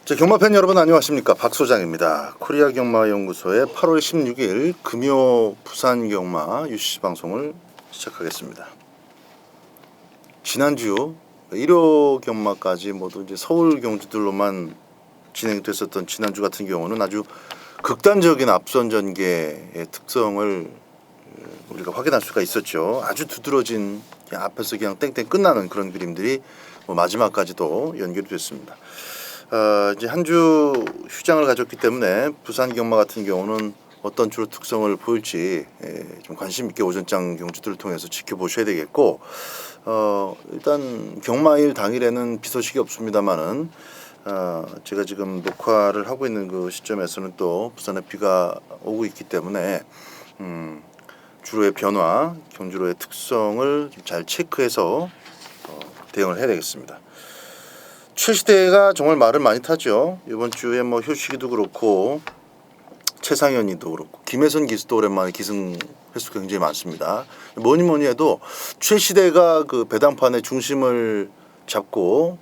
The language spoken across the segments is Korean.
자, 경마팬 여러분 안녕하십니까, 박 소장입니다. 코리아 경마연구소의 8월 16일 금요 부산 경마 UCC 방송을 시작하겠습니다. 지난주 1호 경마까지 모두 이제 서울 경주들로만 진행됐었던 지난주 같은 경우는 아주 극단적인 앞선 전개의 특성을 우리가 확인할 수가 있었죠. 아주 두드러진, 그냥 앞에서 그냥 땡땡 끝나는 그런 그림들이 마지막까지도 연결이 됐습니다. 이제 한 주 휴장을 가졌기 때문에 부산 경마 같은 경우는 어떤 주로 특성을 보일지 좀 관심 있게 오전장 경주들을 통해서 지켜보셔야 되겠고, 일단 경마일 당일에는 비 소식이 없습니다만은 제가 지금 녹화를 하고 있는 그 시점에서는 또 부산에 비가 오고 있기 때문에 주로의 변화, 경주로의 특성을 잘 체크해서 대응을 해야 되겠습니다. 최시대가 정말 말을 많이 타죠. 이번 주에 뭐 효식이도 그렇고 최상현이도 그렇고 김혜선 기수도 오랜만에 기승 횟수가 굉장히 많습니다. 뭐니 해도 최시대가 그 배당판의 중심을 잡고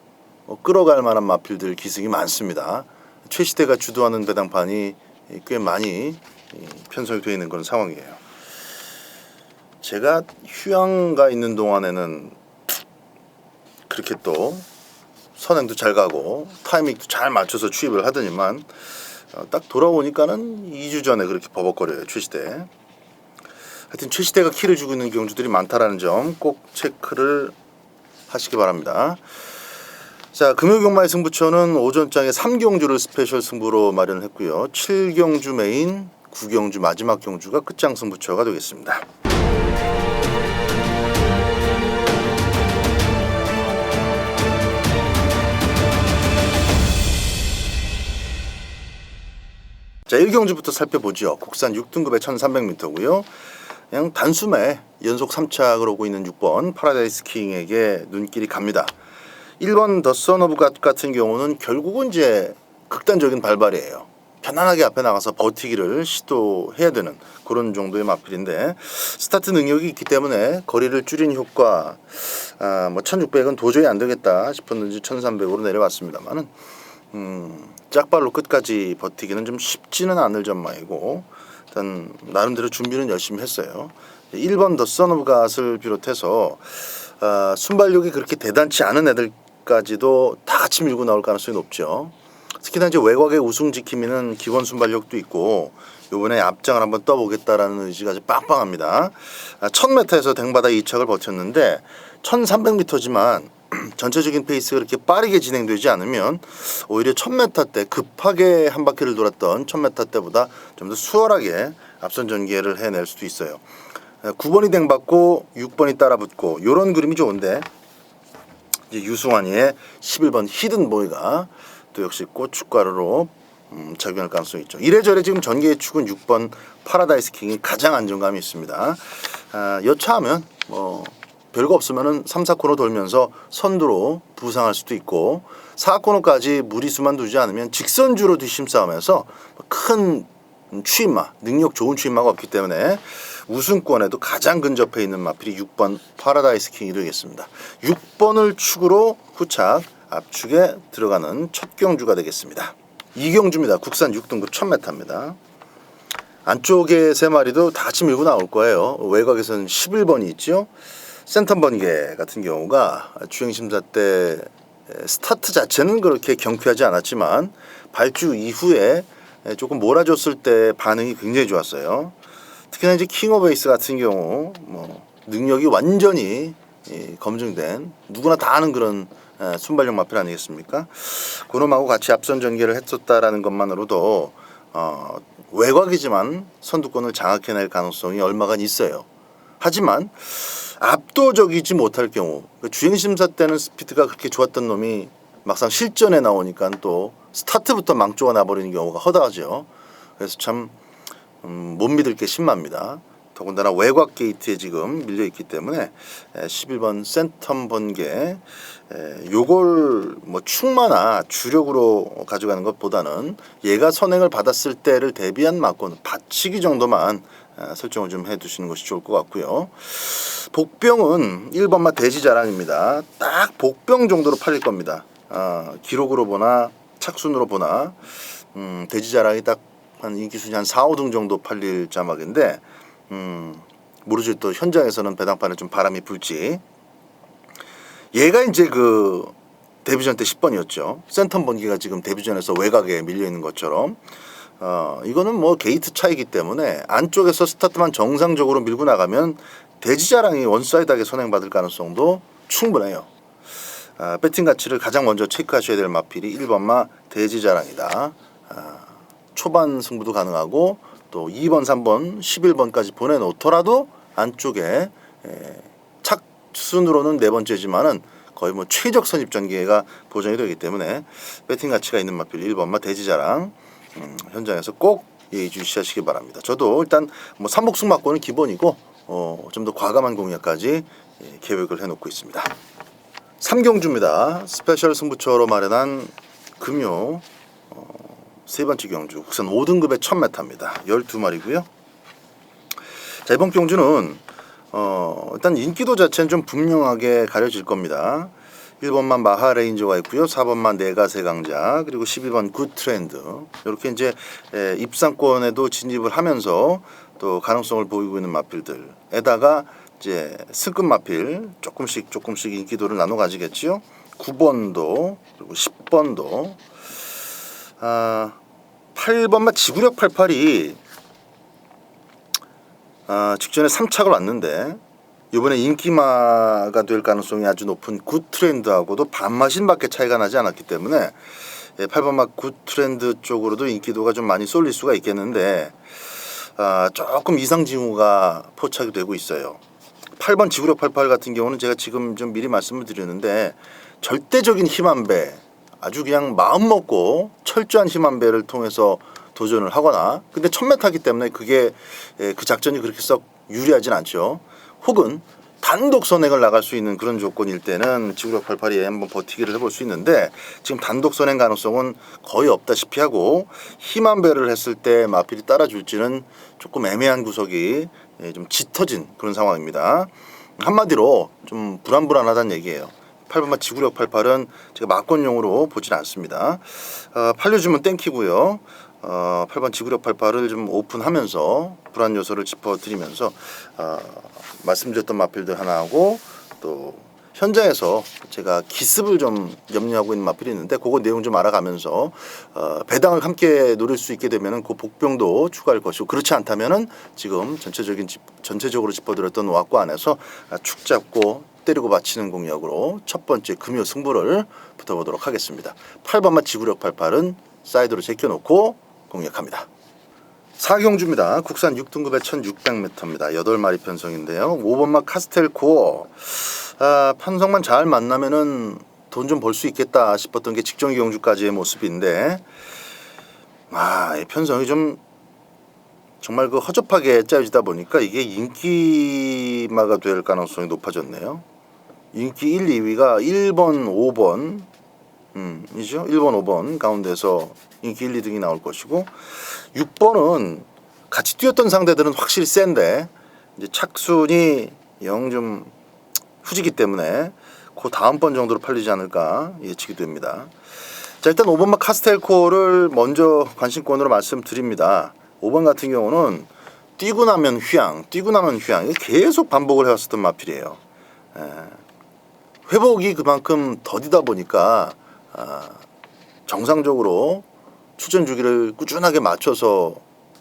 끌어갈 만한 마필들 기승이 많습니다. 최시대가 주도하는 배당판이 꽤 많이 편성이 되어 있는 그런 상황이에요. 제가 휴양가 있는 동안에는 그렇게 또 선행도 잘 가고 타이밍도 잘 맞춰서 취입을 하더니만 딱 돌아오니까는 2주 전에 그렇게 버벅거려요, 최시대. 하여튼 최시대가 키를 주고 있는 경주들이 많다라는 점 꼭 체크를 하시기 바랍니다. 자, 금요경마의 승부처는 오전장에 3경주를 스페셜 승부로 마련을 했고요. 7경주 메인, 9경주 마지막 경주가 끝장 승부처가 되겠습니다. 자, 1경주부터 살펴보죠. 국산 6등급의 1300m고요. 그냥 단숨에 연속 3착을 오고 있는 6번 파라다이스 킹에게 눈길이 갑니다. 1번 더 선 오브 갓 같은 경우는 결국은 이제 극단적인 발발이에요. 편안하게 앞에 나가서 버티기를 시도해야 되는 그런 정도의 마필인데, 스타트 능력이 있기 때문에 거리를 줄인 효과, 1600은 도저히 안 되겠다 싶었는지 1300으로 내려왔습니다만은 짝발로 끝까지 버티기는 좀 쉽지는 않을 전망이고, 일단 나름대로 준비는 열심히 했어요. 1번 더 선 오브 갓을 비롯해서 순발력이 그렇게 대단치 않은 애들까지도 다 같이 밀고 나올 가능성이 높죠. 특히나 이제 외곽의 우승 지킴이는 기본 순발력도 있고 이번에 앞장을 한번 떠보겠다라는 의지가 아주 빵빵합니다. 1000m에서 댕바다 2착을 버텼는데 1300m지만 전체적인 페이스가 그렇게 빠르게 진행되지 않으면 오히려 1000m 때 급하게 한 바퀴를 돌았던 1000m 때보다 좀 더 수월하게 앞선 전개를 해낼 수도 있어요. 9번이 댕받고 6번이 따라붙고 이런 그림이 좋은데, 이제 유승환이의 11번 히든보이가 또 역시 고춧가루로 작용할 가능성이 있죠. 이래저래 지금 전개의 축은 6번 파라다이스 킹이 가장 안정감이 있습니다. 여차하면 별거 없으면은 3, 4코너 돌면서 선두로 부상할 수도 있고, 4코너까지 무리수만 두지 않으면 직선주로 뒷심 싸움에서 큰 취임마, 능력 좋은 취임마가 없기 때문에 우승권에도 가장 근접해 있는 마필이 6번 파라다이스 킹이 되겠습니다. 6번을 축으로 후착 압축에 들어가는 첫 경주가 되겠습니다. 2경주입니다. 국산 6등급 1000m입니다. 안쪽에 3마리도 다 같이 밀고 나올 거예요. 외곽에서는 11번이 있죠. 센텀 번개 같은 경우가 주행심사 때 스타트 자체는 그렇게 경쾌하지 않았지만 발주 이후에 조금 몰아줬을 때 반응이 굉장히 좋았어요. 특히나 이제 킹 오브 에이스 같은 경우 능력이 완전히 검증된, 누구나 다 아는 그런 순발력 마필 아니겠습니까? 그놈하고 같이 앞선 전개를 했었다라는 것만으로도 외곽이지만 선두권을 장악해낼 가능성이 얼마간 있어요. 하지만 압도적이지 못할 경우, 주행심사 때는 스피드가 그렇게 좋았던 놈이 막상 실전에 나오니까 또 스타트부터 망조가 나버리는 경우가 허다하죠. 그래서 참 못 믿을 게 심합니다. 더군다나 외곽 게이트에 지금 밀려있기 때문에 11번 센텀 번개, 요걸 충마나 주력으로 가져가는 것보다는 얘가 선행을 받았을 때를 대비한 막고는 받치기 정도만 설정을 좀 해두시는 것이 좋을 것 같고요. 복병은 1번마 돼지자랑입니다. 딱 복병 정도로 팔릴 겁니다. 기록으로 보나 착순으로 보나 대지자랑이 딱 한 인기순위 한 4, 5등 정도 팔릴 자막인데 모르죠. 또 현장에서는 배당판에 좀 바람이 불지. 얘가 이제 그 데뷔전 때 10번이었죠. 센텀 번기가 지금 데뷔전에서 외곽에 밀려 있는 것처럼 이거는 뭐 게이트 차이기 때문에 안쪽에서 스타트만 정상적으로 밀고 나가면 대지자랑이 원사이드하게 선행받을 가능성도 충분해요. 배팅 가치를 가장 먼저 체크하셔야 될 마필이 1번마 대지자랑이다. 초반 승부도 가능하고 또 2번, 3번, 11번까지 보내놓더라도 안쪽에 착순으로는 네 번째지만은 거의 뭐 최적 선입 전개가 보장이 되기 때문에 배팅 가치가 있는 마필 1번마 대지자랑 현장에서 꼭 예의주시하시기 바랍니다. 저도 일단 뭐 삼복승 맞고는 기본이고 좀 더 과감한 공략까지 계획을 해놓고 있습니다. 3경주입니다. 스페셜 승부처로 마련한 금요 세 번째 경주 국산 5등급의 1000m입니다. 12마리고요. 자, 이번 경주는 일단 인기도 자체는 좀 분명하게 가려질 겁니다. 1번만 마하레인저가 있고요. 4번만 내가세 강자, 그리고 12번 굿트렌드. 이렇게 이제 입상권에도 진입을 하면서 또 가능성을 보이고 있는 마필들에다가 이제 승급 마필 조금씩 인기도를 나눠 가지겠지요. 9번도 그리고 10번도 8번만 지구력 88이 직전에 3착을 왔는데 이번에 인기마가 될 가능성이 아주 높은 굿트렌드하고도 반마신밖에 차이가 나지 않았기 때문에 8번마 굿트렌드 쪽으로도 인기도가 좀 많이 쏠릴 수가 있겠는데 조금 이상 징후가 포착이 되고 있어요. 8번 지구력 88 같은 경우는 제가 지금 좀 미리 말씀을 드렸는데 절대적인 힘 한 배, 아주 그냥 마음 먹고 철저한 힘 한 배를 통해서 도전을 하거나, 근데 1000m이기 때문에 그게 그 작전이 그렇게 썩 유리하진 않죠. 혹은 단독 선행을 나갈 수 있는 그런 조건일 때는 지구력 88이 한번 버티기를 해볼 수 있는데 지금 단독 선행 가능성은 거의 없다시피 하고 힘 한 배를 했을 때 마필이 따라줄지는 조금 애매한 구석이 좀 짙어진 그런 상황입니다. 한마디로 좀 불안불안하다는 얘기예요. 8번마 지구력 88은 제가 막권용으로 보진 않습니다. 팔려주면 땡키고요. 8번 지구력 88을 좀 오픈하면서 불안 요소를 짚어드리면서 말씀드렸던 마필들 하나하고 또 현장에서 제가 기습을 좀 염려하고 있는 마필이 있는데 그거 내용 좀 알아가면서 배당을 함께 노릴 수 있게 되면은 그 복병도 추가할 것이고, 그렇지 않다면은 지금 전체적으로 짚어드렸던 노학과 안에서 축 잡고 때리고 받치는 공략으로 첫 번째 금요 승부를 붙어보도록 하겠습니다. 8번마 지구력 88은 사이드로 제껴놓고 공략합니다. 4경주입니다. 국산 6등급의 1600m입니다. 8마리 편성인데요. 5번마 카스텔코어. 편성만 잘 만나면은 돈 좀 벌 수 있겠다 싶었던 게 직전 경주까지의 모습인데 이 편성이 좀 정말 그 허접하게 짜여지다 보니까 이게 인기마가 될 가능성이 높아졌네요. 인기 1, 2위가 1번, 5번 이죠. 1번, 5번 가운데서 인기 1, 2등이 나올 것이고 6번은 같이 뛰었던 상대들은 확실히 센데 이제 착순이 영 좀 후지기 때문에 그 다음 번 정도로 팔리지 않을까 예측이 됩니다. 자, 일단 5번마 카스텔코를 먼저 관심권으로 말씀드립니다. 5번 같은 경우는 뛰고 나면 휘양 이게 계속 반복을 해왔었던 마필이에요. 회복이 그만큼 더디다 보니까 정상적으로 출전 주기를 꾸준하게 맞춰서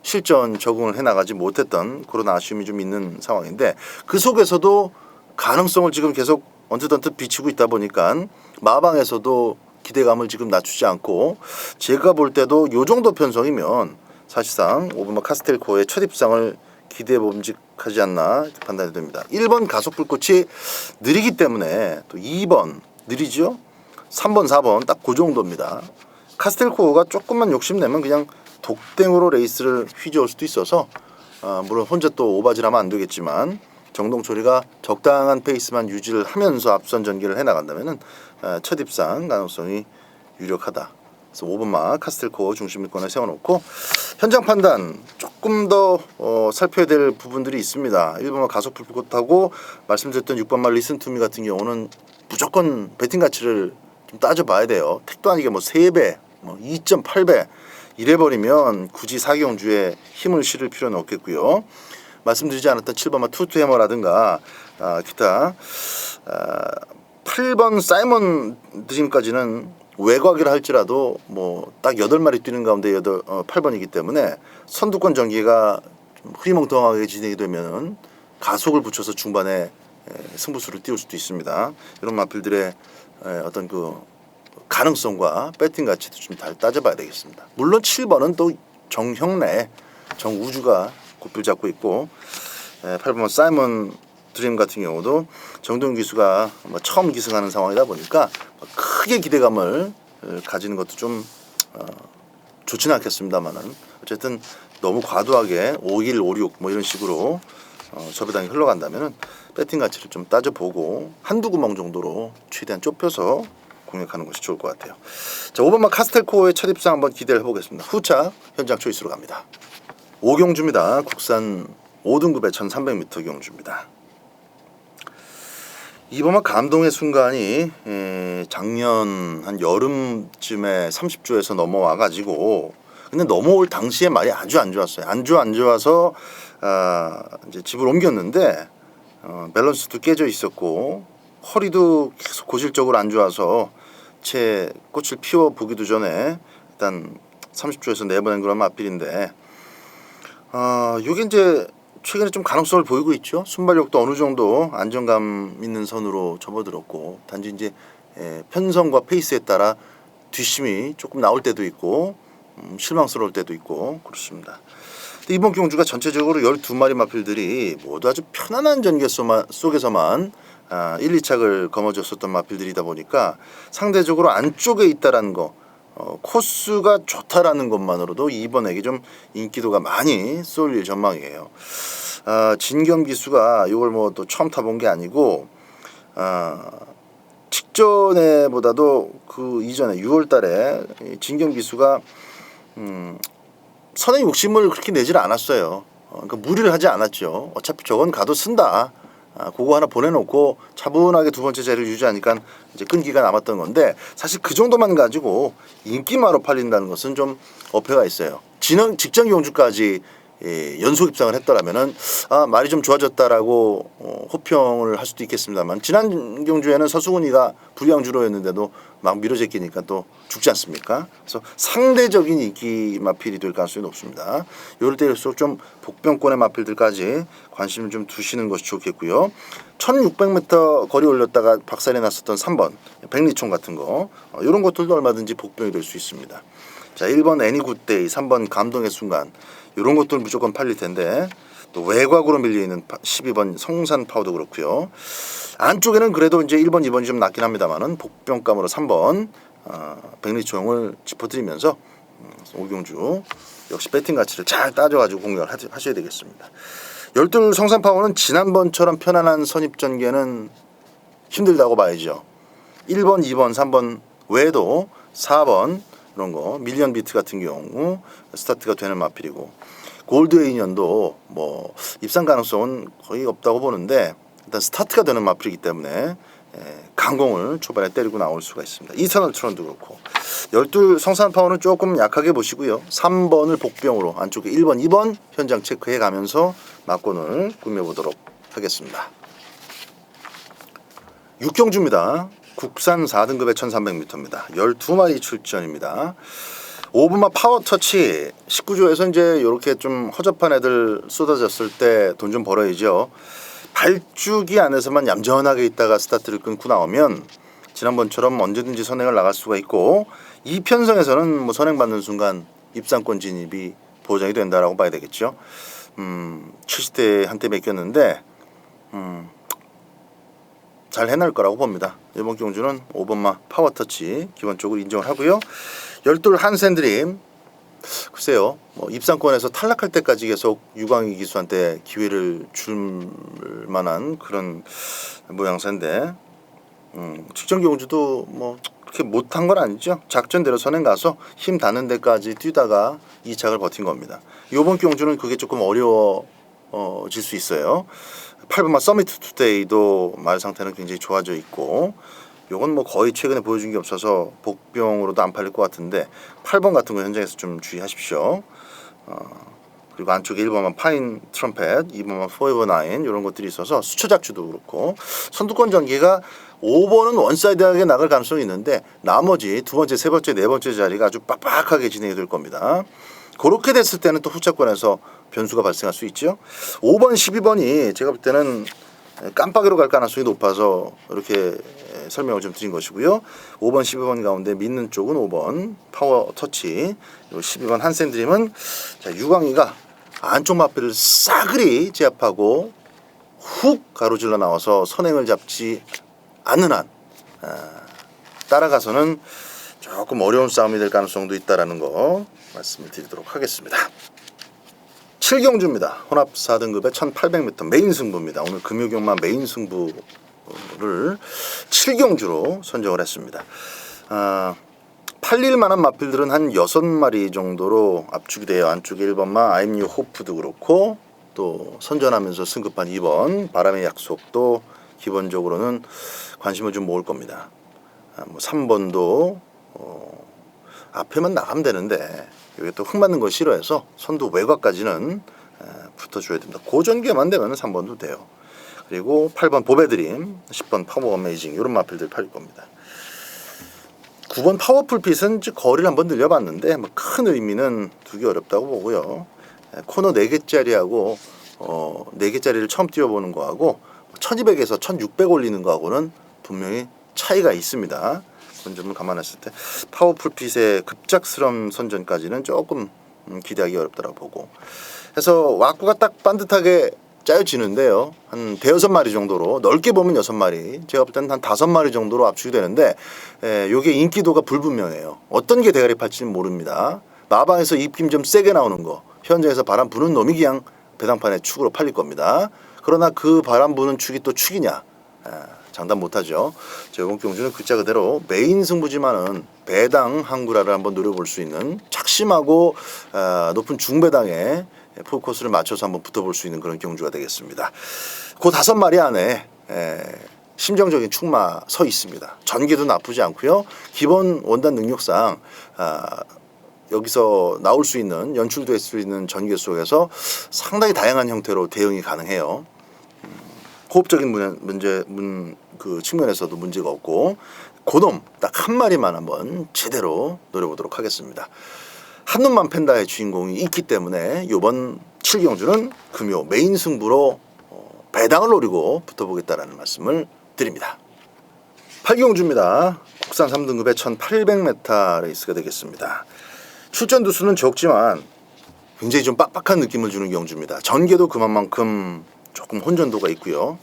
실전 적응을 해나가지 못했던 그런 아쉬움이 좀 있는 상황인데 그 속에서도 가능성을 지금 계속 언뜻 비치고 있다 보니까 마방에서도 기대감을 지금 낮추지 않고 제가 볼 때도 요 정도 편성이면 사실상 5번마 카스텔코의 첫 입상을 기대해 봄직하지 않나 판단이 됩니다. 1번 가속 불꽃이 느리기 때문에 또 2번 느리죠. 3번 4번 딱 그 정도입니다. 카스텔코가 조금만 욕심내면 그냥 독땡으로 레이스를 휘저을 수도 있어서 물론 혼자 또 오바질하면 안 되겠지만 정동철이가 적당한 페이스만 유지를 하면서 앞선 전개를 해나간다면은 첫 입상 가능성이 유력하다. 그래서 5번마 카스텔코 중심권에 세워놓고 현장 판단 조금 더 살펴야 될 부분들이 있습니다. 1번마 가속 불꽃하고 말씀드렸던 6번마 리슨투미 같은 경우는 무조건 배팅 가치를 좀 따져봐야 돼요. 택도 아니게 뭐 3배 뭐 2.8배 이래버리면 굳이 사기용주에 힘을 실을 필요는 없겠고요. 말씀드리지 않았던 7번 투투해머라든가 기타 8번 사이먼 드림까지는 외곽이라 할지라도 뭐 딱 8마리 뛰는 가운데 8번이기 때문에 선두권 전개가 좀 흐리멍텅하게 진행이 되면 가속을 붙여서 중반에 승부수를 띄울 수도 있습니다. 이런 마필들의 어떤 그 가능성과 배팅 가치도 좀 잘 따져봐야 되겠습니다. 물론 7번은 또 정형래, 정우주가 고필 잡고 있고 8번 사이먼 드림 같은 경우도 정동 기수가 처음 기승하는 상황이다 보니까 크게 기대감을 가지는 것도 좀 좋지는 않겠습니다만은 어쨌든 너무 과도하게 5일, 5, 6 뭐 이런 식으로 저배당이 흘러간다면은 배팅 가치를 좀 따져보고 한두 구멍 정도로 최대한 좁혀서 공략하는 것이 좋을 것 같아요. 자, 5번마 카스텔코어의 첫 입상 한번 기대를 해보겠습니다. 후차 현장 초이스로 갑니다. 5경주입니다. 국산 5등급의 1300m 경주입니다. 이번만 감동의 순간이 작년 한 여름쯤에 30조에서 넘어와가지고 근데 넘어올 당시에 말이 아주 안 좋았어요. 안 좋아서 이제 집을 옮겼는데 밸런스도 깨져 있었고 허리도 계속 고질적으로 안 좋아서 채 꽃을 피워 보기도 전에 일단 30조에서 내보낸 그런 마필인데 이게 이제 최근에 좀 가능성을 보이고 있죠. 순발력도 어느 정도 안정감 있는 선으로 접어들었고 단지 이제 편성과 페이스에 따라 뒷심이 조금 나올 때도 있고 실망스러울 때도 있고 그렇습니다. 근데 이번 경주가 전체적으로 12마리 마필들이 모두 아주 편안한 전개 속에서만 1, 2착을 거머쥐었었던 마필들이다 보니까 상대적으로 안쪽에 있다라는 거 코스가 좋다라는 것만으로도 2번에게 좀 인기도가 많이 쏠릴 전망이에요. 진겸 기수가 이걸 뭐 또 처음 타본 게 아니고 직전에보다도 그 이전에 6월달에 진겸 기수가 선의 욕심을 그렇게 내질 않았어요. 그러니까 무리를 하지 않았죠. 어차피 저건 가도 쓴다. 그거 하나 보내놓고 차분하게 두 번째 자리를 유지하니까 이제 끈기가 남았던 건데 사실 그 정도만 가지고 인기마로 팔린다는 것은 좀 어폐가 있어요. 직전 경주까지 연속 입상을 했더라면은 말이 좀 좋아졌다라고 호평을 할 수도 있겠습니다만 지난 경주에는 서수근이가 불량주로였는데도 막 밀어제끼니까 또 죽지 않습니까? 그래서 상대적인 인기 마필이 될 가능성이 높습니다. 이럴 때일수록 좀 복병권의 마필들까지 관심을 좀 두시는 것이 좋겠고요. 1600m 거리 올렸다가 박살이 났었던 3번 백리총 같은 거 이런 것들도 얼마든지 복병이 될 수 있습니다. 자, 1번 애니굿데이, 3번 감동의 순간 이런 것들 무조건 팔릴 텐데 또 외곽으로 밀려있는 12번 성산 파워도 그렇고요. 안쪽에는 그래도 이제 1번, 2번이 좀 낫긴 합니다만은 복병감으로 3번 백리총을 짚어드리면서 오경주 역시 배팅 가치를 잘 따져가지고 공략을 하셔야 되겠습니다. 12 성산 파워는 지난번처럼 편안한 선입 전개는 힘들다고 봐야죠. 1번, 2번, 3번 외에도 4번 이런 거 밀리언 비트 같은 경우 스타트가 되는 마필이고 골드웨이년도 뭐 입상 가능성은 거의 없다고 보는데 일단 스타트가 되는 마필이기 때문에 강공을 초반에 때리고 나올 수가 있습니다. 이터널 트론도 그렇고 12 성산 파워는 조금 약하게 보시고요. 3번을 복병으로 안쪽에 1번, 2번 현장 체크해 가면서 막권을 꾸며보도록 하겠습니다. 6경주입니다. 국산 4등급의 1300m입니다. 12마리 출전입니다. 5번마 파워터치 19조에서 이제 이렇게 좀 허접한 애들 쏟아졌을 때 돈 좀 벌어야죠. 발주기 안에서만 얌전하게 있다가 스타트를 끊고 나오면 지난번처럼 언제든지 선행을 나갈 수가 있고 이 편성에서는 뭐 선행받는 순간 입상권 진입이 보장이 된다라고 봐야 되겠죠. 70대 한테 맡겼는데 잘 해낼 거라고 봅니다. 이번 경주는 5번마 파워터치 기본적으로 인정을 하고요. 12 한센드림 글쎄요. 뭐 입상권에서 탈락할 때까지 계속 유광희 기수한테 기회를 줄 만한 그런 모양새인데 직전 경주도 뭐 그렇게 못한 건 아니죠. 작전대로 선행 가서 힘 닿는 데까지 뛰다가 2착을 버틴 겁니다. 이번 경주는 그게 조금 어려워질 수 있어요. 8번마 서미트 투데이도 말 상태는 굉장히 좋아져 있고 요건 뭐 거의 최근에 보여준 게 없어서 복병으로도 안 팔릴 것 같은데 8번 같은 거 현장에서 좀 주의하십시오. 그리고 안쪽에 1번만 파인 트럼펫, 2번만 포에버 나인 이런 것들이 있어서 수초 작주도 그렇고 선두권 전개가 5번은 원사이드하게 나갈 가능성이 있는데 나머지 두 번째, 세 번째, 네 번째 자리가 아주 빡빡하게 진행이 될 겁니다. 그렇게 됐을 때는 또 후차권에서 변수가 발생할 수 있죠. 5번, 12번이 제가 볼 때는 깜빡이로 갈 가능성이 높아서 이렇게 설명을 좀 드린 것이고요. 5번, 12번 가운데 믿는 쪽은 5번 파워 터치, 그리고 12번 한센드림은 자, 유광희가 안쪽 마필을 싸그리 제압하고 훅 가로질러 나와서 선행을 잡지 않는 한 따라가서는 조금 어려운 싸움이 될 가능성도 있다라는 거 말씀을 드리도록 하겠습니다. 7경주입니다. 혼합 4등급의 1800m 메인 승부입니다. 오늘 금요경만 메인 승부를 7경주로 선정을 했습니다. 팔릴 만한 마필들은 한 6마리 정도로 압축이 돼요. 안쪽에 1번만 아임뉴 호프도 그렇고 또 선전하면서 승급한 2번 바람의 약속도 기본적으로는 관심을 좀 모을 겁니다. 3번도 앞에만 나가면 되는데 여기 또 흙 맞는 걸 싫어해서 선두 외곽까지는 붙어줘야 됩니다. 고전개만 되면 3번도 돼요. 그리고 8번 보배드림, 10번 파워 어메이징 이런 마필들 팔릴 겁니다. 9번 파워풀핏은 거리를 한번 늘려봤는데 뭐 큰 의미는 두기 어렵다고 보고요. 코너 4개짜리하고 4개짜리를 처음 뛰어보는 거하고 1200에서 1600 올리는 거하고는 분명히 차이가 있습니다. 그런 점을 감안했을 때 파워풀핏의 급작스러운 선전까지는 조금 기대하기 어렵다고 보고 해서 와꾸가 딱 반듯하게 짜여지는데요. 한 대여섯 마리 정도로 넓게 보면 6마리 제가 볼 때는 한 5마리 정도로 압축이 되는데 요게 인기도가 불분명해요. 어떤 게 대가리 팔지는 모릅니다. 마방에서 입김 좀 세게 나오는 거 현장에서 바람 부는 놈이 그냥 배당판의 축으로 팔릴 겁니다. 그러나 그 바람 부는 축이 또 축이냐 장담 못하죠. 이번 경주는 글자 그대로 메인 승부지만은 배당 항구라를 한번 노려볼 수 있는 착심하고 높은 중배당에 풀코스를 맞춰서 한번 붙어볼 수 있는 그런 경주가 되겠습니다. 그 5마리 안에 심정적인 축마 서 있습니다. 전개도 나쁘지 않고요. 기본 원단 능력상 여기서 나올 수 있는 연출될 수 있는 전개 속에서 상당히 다양한 형태로 대응이 가능해요. 호흡적인 그 측면에서도 문제가 없고 그놈 딱 한 마리만 한번 제대로 노려보도록 하겠습니다. 한눈만 팬다의 주인공이 있기 때문에 이번 7경주는 금요 메인 승부로 배당을 노리고 붙어보겠다라는 말씀을 드립니다. 8경주입니다. 국산 3등급의 1800m 레이스가 되겠습니다. 출전 두수는 적지만 굉장히 좀 빡빡한 느낌을 주는 경주입니다. 전개도 그만큼 조금 혼전도가 있고요.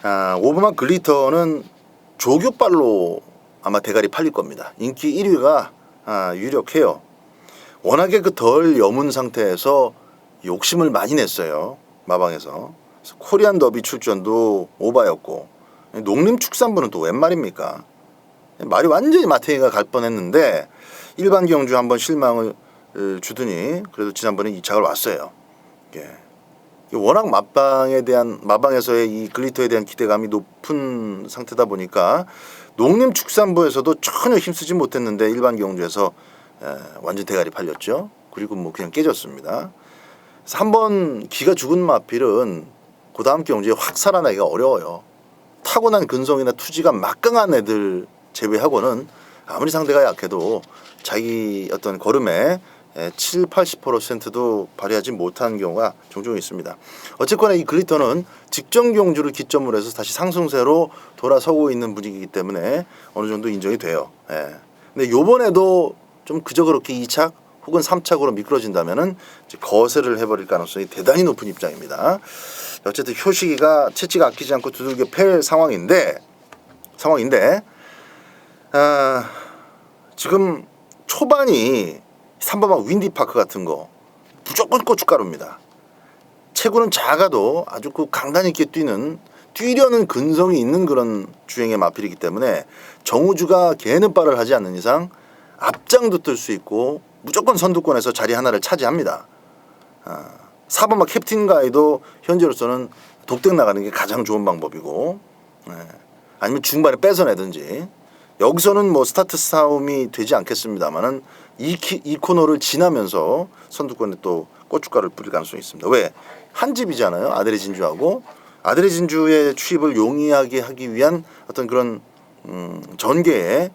5번만 글리터는 조교발로 아마 대가리 팔릴 겁니다. 인기 1위가 유력해요. 워낙에 그 덜 여문 상태에서 욕심을 많이 냈어요. 마방에서. 코리안 더비 출전도 오바였고 농림축산부는 또 웬 말입니까? 말이 완전히 마탱이가 갈 뻔했는데 일반 경주 한번 실망을 주더니 그래도 지난번에 2착을 왔어요. 워낙 마방에서의 이 글리터에 대한 기대감이 높은 상태다 보니까 농림축산부에서도 전혀 힘쓰지 못했는데 일반 경주에서 완전 대가리 팔렸죠. 그리고 뭐 그냥 깨졌습니다. 그래서 한번 기가 죽은 마필은 그 다음 경주에 확 살아나기가 어려워요. 타고난 근성이나 투지가 막강한 애들 제외하고는 아무리 상대가 약해도 자기 어떤 걸음에 7, 80%도 발휘하지 못한 경우가 종종 있습니다. 어쨌거나 이 글리터는 직전 경주를 기점으로 해서 다시 상승세로 돌아서고 있는 분위기이기 때문에 어느 정도 인정이 돼요. 근데 요번에도 좀 그저 그렇게 2착 혹은 3착으로 미끄러진다면은 거세를 해버릴 가능성이 대단히 높은 입장입니다. 어쨌든 효식이가 채찍 아끼지 않고 두들겨 팰 상황인데 지금 초반이 3번만 윈디파크 같은 거 무조건 고춧가루입니다. 체구는 작아도 아주 그 강단 있게 뛰려는 근성이 있는 그런 주행의 마필이기 때문에 정우주가 개는발을 하지 않는 이상 앞장도 뜰 수 있고 무조건 선두권에서 자리 하나를 차지합니다. 4번만 캡틴 가이도 현재로서는 독택 나가는 게 가장 좋은 방법이고 아니면 중반에 뺏어내든지. 여기서는 뭐 스타트 싸움이 되지 않겠습니다만은 이 코너를 지나면서 선두권에 또 고춧가루를 뿌릴 가능성이 있습니다. 왜? 한 집이잖아요. 아들의 진주하고 아들의 진주의 추입을 용이하게 하기 위한 어떤 그런 전개의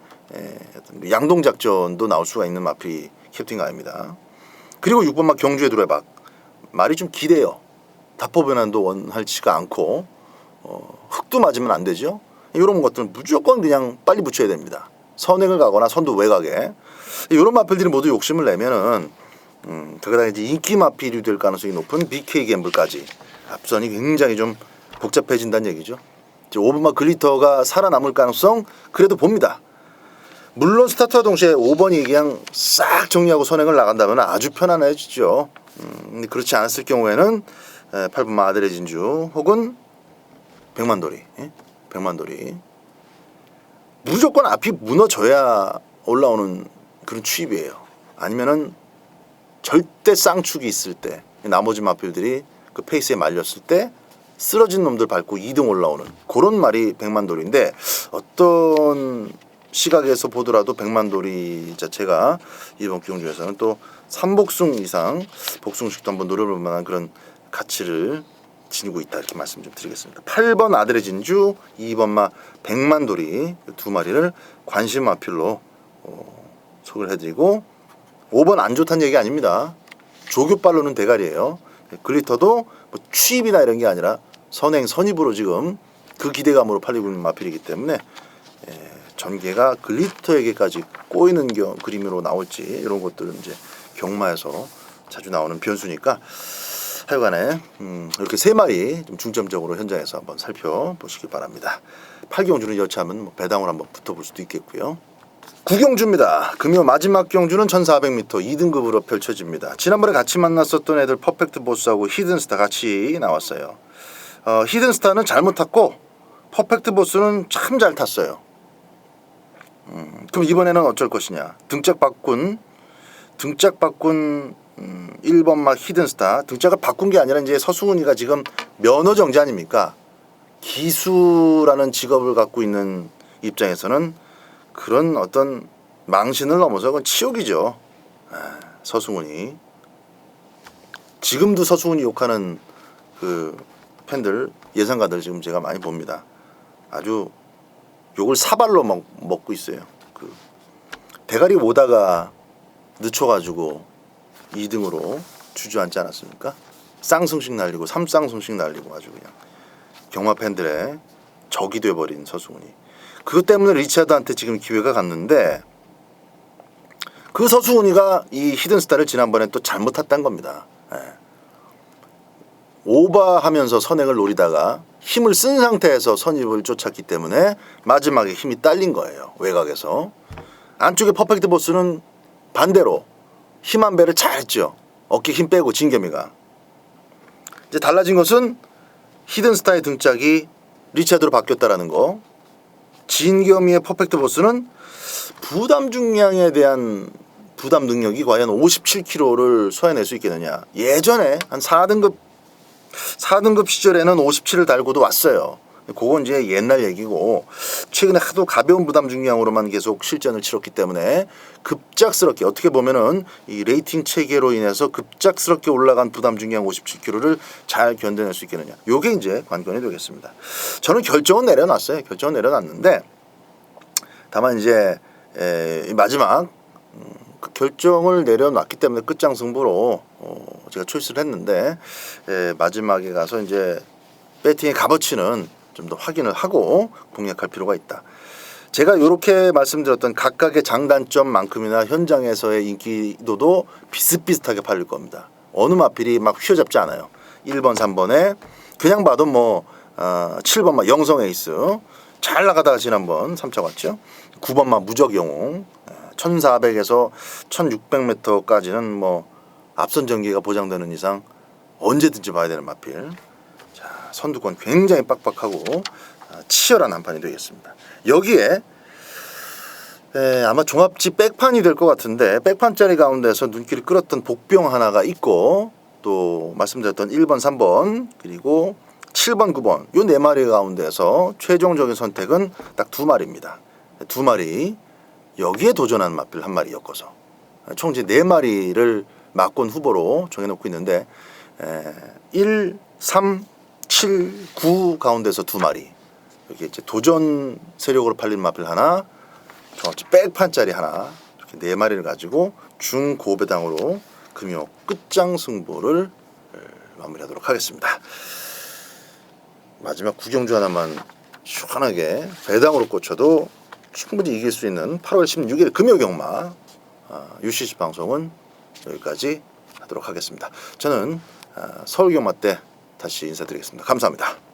어떤 양동 작전도 나올 수가 있는 마필이 캡틴 가입니다. 그리고 6번 막 경주의 두레박 말이 좀 기대요. 다포변환도 원활치가 않고 흙도 맞으면 안 되죠. 이런 것들은 무조건 그냥 빨리 붙여야 됩니다. 선행을 가거나 선두 외곽에 이런 마필들이 모두 욕심을 내면은 그러다 이제 인기 마필이 될 가능성이 높은 BK 갬블까지 앞선이 굉장히 좀 복잡해진다는 얘기죠. 이제 5번마 글리터가 살아남을 가능성 그래도 봅니다. 물론 스타트와 동시에 5번이 그냥 싹 정리하고 선행을 나간다면 아주 편안해지죠. 그렇지 않았을 경우에는 8번마 아들의 진주 혹은 백만돌이 무조건 앞이 무너져야 올라오는 그런 추입이에요. 아니면은 절대 쌍축이 있을 때 나머지 마필들이 그 페이스에 말렸을 때 쓰러진 놈들 밟고 2등 올라오는 그런 말이 백만돌인데 어떤 시각에서 보더라도 백만돌이 자체가 이번 경주에서는 또 3복승 이상 복승식도 한번 노려볼 만한 그런 가치를 지니고 있다 이렇게 말씀 좀 드리겠습니다. 8번 아들의 진주, 2번마 백만돌이 두 마리를 관심 마필로 소개를 해드리고 5번 안 좋다는 얘기 아닙니다. 조교빨로는 대가리예요. 글리터도 뭐 취입이나 이런 게 아니라 선행 선입으로 지금 그 기대감으로 팔리고 있는 마필이기 때문에 전개가 글리터에게까지 꼬이는 그림으로 나올지 이런 것들은 이제 경마에서 자주 나오는 변수니까 하여간에 이렇게 세 마리 좀 중점적으로 현장에서 한번 살펴보시기 바랍니다. 8경주는 여차하면 뭐 배당으로 한번 붙어볼 수도 있겠고요. 9경주입니다. 금요 마지막 경주는 1400m 2등급으로 펼쳐집니다. 지난번에 같이 만났었던 애들 퍼펙트 보스하고 히든스타 같이 나왔어요. 히든스타는 잘못 탔고 퍼펙트 보스는 참 잘 탔어요. 그럼 이번에는 어쩔 것이냐. 등짝 바꾼 1번 막 히든스타 등짝을 바꾼 게 아니라 이제 서승훈이가 지금 면허 정지 아닙니까? 기수라는 직업을 갖고 있는 입장에서는 그런 어떤 망신을 넘어서 그건 치욕이죠. 서승훈이 지금도 서승훈이 욕하는 그 팬들 예상가들 지금 제가 많이 봅니다. 아주 욕을 사발로 먹고 있어요. 그 대가리 오다가 늦춰가지고 2등으로 주저앉지 않았습니까? 쌍승씩 날리고 3쌍승씩 날리고 아주 그냥 경마 팬들의 적이 돼버린 서승훈이. 그것 때문에 리차드한테 지금 기회가 갔는데 그 서승훈이가 이 히든스타를 지난번에 또 잘못 탔다는 겁니다. 오버하면서 선행을 노리다가 힘을 쓴 상태에서 선입을 쫓았기 때문에 마지막에 힘이 딸린 거예요. 외곽에서. 안쪽에 퍼펙트 보스는 반대로 힘 한 배를 잘했죠. 어깨 힘 빼고 진겸이가. 이제 달라진 것은 히든스타의 등짝이 리차드로 바뀌었다라는 거. 진겸이의 퍼펙트 보스는 부담 중량에 대한 부담 능력이 과연 57kg를 소화해낼 수 있겠느냐. 예전에 한 4등급 시절에는 57을 달고도 왔어요. 그건 이제 옛날 얘기고 최근에 하도 가벼운 부담 중량으로만 계속 실전을 치렀기 때문에 급작스럽게 어떻게 보면은 이 레이팅 체계로 인해서 급작스럽게 올라간 부담 중량 57kg를 잘 견뎌낼 수 있겠느냐. 요게 이제 관건이 되겠습니다. 저는 결정은 내려놨어요. 결정은 내려놨는데 다만 이제 마지막 그 결정을 내려놨기 때문에 끝장 승부로 제가 초이스를 했는데 마지막에 가서 이제 배팅의 값어치는 좀 더 확인을 하고 공략할 필요가 있다. 제가 이렇게 말씀드렸던 각각의 장단점만큼이나 현장에서의 인기도도 비슷비슷하게 팔릴 겁니다. 어느 마필이 막 휘어잡지 않아요. 1번, 3번에 그냥 봐도 뭐 7번만 영성 에이스 잘 나가다가 지난번 3차 왔죠. 9번만 무적 영웅 1400에서 1600m까지는 뭐 앞선 전개가 보장되는 이상 언제든지 봐야 되는 마필. 선두권 굉장히 빡빡하고 치열한 한판이 되겠습니다. 여기에 아마 종합지 백판이 될 것 같은데 백판짜리 가운데서 눈길을 끌었던 복병 하나가 있고 또 말씀드렸던 1번, 3번 그리고 7번, 9번 요 네 마리 가운데서 최종적인 선택은 딱 두 마리입니다. 두 마리 여기에 도전하는 마필 한 마리 엮어서 총 이제 네 마리를 막권 후보로 정해놓고 있는데 1, 3, 7, 9 가운데서 두 마리 여기 이제 도전 세력으로 팔린 마필 하나, 백판짜리 하나 이렇게 네 마리를 가지고 중고배당으로 금요 끝장 승부를 마무리하도록 하겠습니다. 마지막 구경주 하나만 시원하게 배당으로 꽂혀도 충분히 이길 수 있는 8월 16일 금요 경마 UCC 방송은 여기까지 하도록 하겠습니다. 저는 서울 경마 때 다시 인사드리겠습니다. 감사합니다.